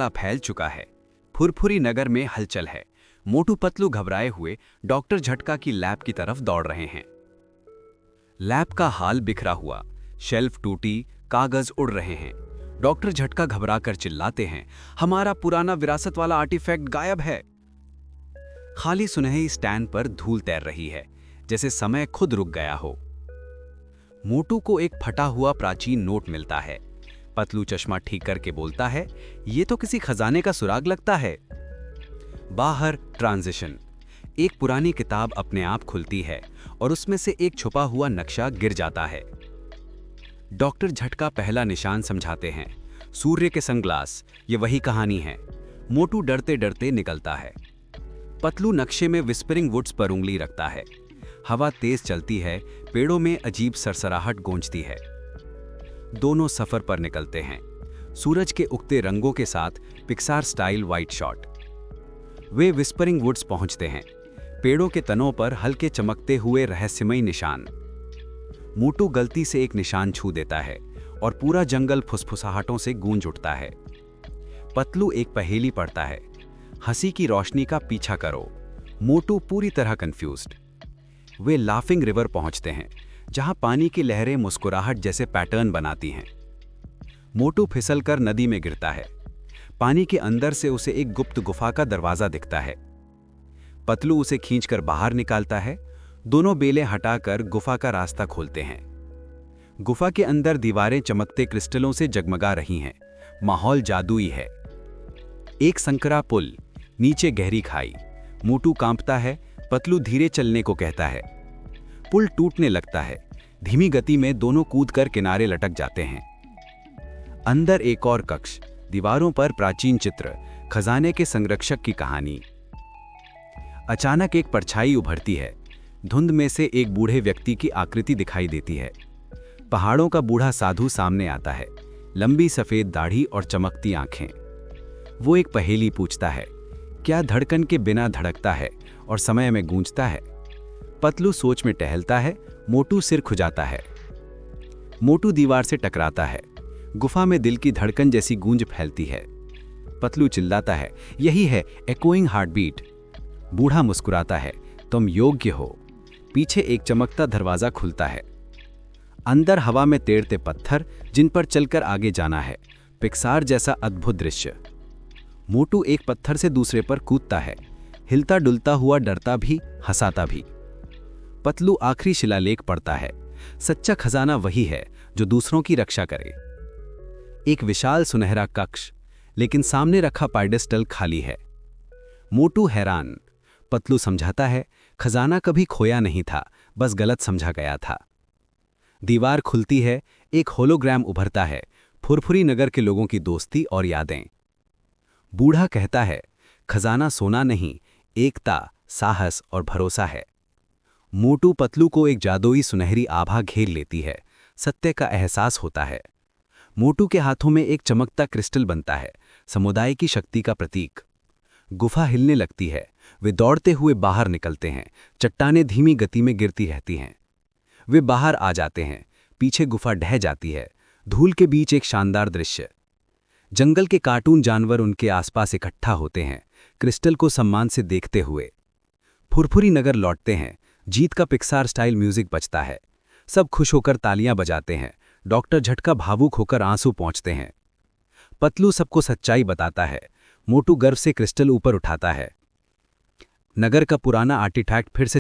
फैल चुका है। फुरफुरी नगर में हलचल है। मोटू पतलू घबराए हुए डॉक्टर झटका की लैब की तरफ दौड़ रहे हैं। लैब का हाल बिखरा हुआ, शेल्फ टूटी, कागज उड़ रहे हैं। डॉक्टर झटका घबराकर चिल्लाते हैं, हमारा पुराना विरासत वाला आर्टिफैक्ट गायब है। खाली सुनहरी स्टैंड पर धूल तैर रही है, जैसे समय खुद रुक गया हो। मोटू को एक फटा हुआ प्राचीन नोट मिलता है। पतलू चश्मा ठीक करके बोलता है, ये तो किसी खजाने का सुराग लगता है। बाहर ट्रांजिशन। एक पुरानी किताब अपने आप खुलती है और उसमें से एक छुपा हुआ नक्शा गिर जाता है। डॉक्टर झटका पहला निशान समझाते हैं, सूर्य के सनग्लास, ये वही कहानी है। मोटू डरते डरते निकलता है। पतलू नक्शे में विस्परिंग वुड्स पर उंगली रखता है। हवा तेज चलती है, पेड़ों में अजीब सरसराहट गूंजती है। दोनों सफर पर निकलते हैं, सूरज के उगते रंगों के साथ पिक्सार स्टाइल वाइट शॉट। वे विस्परिंग वुड्स पहुंचते हैं, पेड़ों के तनों पर हल्के चमकते हुए रहस्यमयी निशान। मोटू गलती से एक निशान छू देता है और पूरा जंगल फुसफुसाहटों से गूंज उठता है। पतलू एक पहेली पढ़ता है, हंसी की रोशनी का पीछा करो। मोटू पूरी तरह कंफ्यूज्ड। वे लाफिंग रिवर पहुंचते हैं, जहां पानी की लहरें मुस्कुराहट जैसे पैटर्न बनाती हैं। मोटू फिसलकर नदी में गिरता है। पानी के अंदर से उसे एक गुप्त गुफा का दरवाजा दिखता है। पतलू उसे खींचकर बाहर निकालता है। दोनों बेलें हटाकर गुफा का रास्ता खोलते हैं। गुफा के अंदर दीवारें चमकते क्रिस्टलों से जगमगा रही हैं। माहौल जादुई है। एक संकरा पुल, नीचे गहरी खाई। मोटू कांपता है। पतलू धीरे चलने को कहता है। पुल टूटने लगता है। धीमी गति में दोनों कूदकर किनारे लटक जाते हैं। अंदर एक और कक्ष, दीवारों पर प्राचीन चित्र, खजाने के संरक्षक की कहानी। अचानक एक परछाई उभरती है। धुंध में से एक बूढ़े व्यक्ति की आकृति दिखाई देती है। पहाड़ों का बूढ़ा साधु सामने आता है, लंबी सफेद दाढ़ी और चमकती आंखें। वो एक पहेली पूछता है, क्या धड़कन के बिना धड़कता है और समय में गूंजता है? पतलू सोच में टहलता है। मोटू सिर खुजाता है। मोटू दीवार से टकराता है। गुफा में दिल की धड़कन जैसी गूंज फैलती है। पतलू चिल्लाता है, यही है एकोइंग हार्टबीट। बूढ़ा मुस्कुराता है, तुम योग्य हो। पीछे एक चमकता दरवाजा खुलता है। अंदर हवा में तैरते पत्थर, जिन पर चलकर आगे जाना है। पिक्सार जैसा अद्भुत दृश्य। मोटू एक पत्थर से दूसरे पर कूदता है, हिलता डुलता हुआ, डरता भी, हंसाता भी। पतलू आखिरी शिलालेख पढ़ता है, सच्चा खजाना वही है जो दूसरों की रक्षा करे। एक विशाल सुनहरा कक्ष, लेकिन सामने रखा पाइडेस्टल खाली है। मोटू हैरान। पतलू समझाता है, खजाना कभी खोया नहीं था, बस गलत समझा गया था। दीवार खुलती है, एक होलोग्राम उभरता है, फुरफुरी नगर के लोगों की दोस्ती और यादें। बूढ़ा कहता है, खजाना सोना नहीं, एकता, साहस और भरोसा है। मोटू पतलू को एक जादुई सुनहरी आभा घेर लेती है। सत्य का एहसास होता है। मोटू के हाथों में एक चमकता क्रिस्टल बनता है, समुदाय की शक्ति का प्रतीक। गुफा हिलने लगती है। वे दौड़ते हुए बाहर निकलते हैं। चट्टानें धीमी गति में गिरती रहती हैं। वे बाहर आ जाते हैं। पीछे गुफा ढह जाती है। धूल के बीच एक शानदार दृश्य। जंगल के कार्टून जानवर उनके आसपास इकट्ठा होते हैं, क्रिस्टल को सम्मान से देखते हुए। फुरफुरी नगर लौटते हैं। जीत का पिक्सार स्टाइल म्यूजिक बजता है। सब खुश होकर तालियां बजाते हैं। डॉक्टर झटका भावुक होकर आंसू पहुंचते हैं। पतलू सबको सच्चाई बताता है। मोटू गर्व से क्रिस्टल ऊपर उठाता है। नगर का पुराना आर्टिफैक्ट फिर से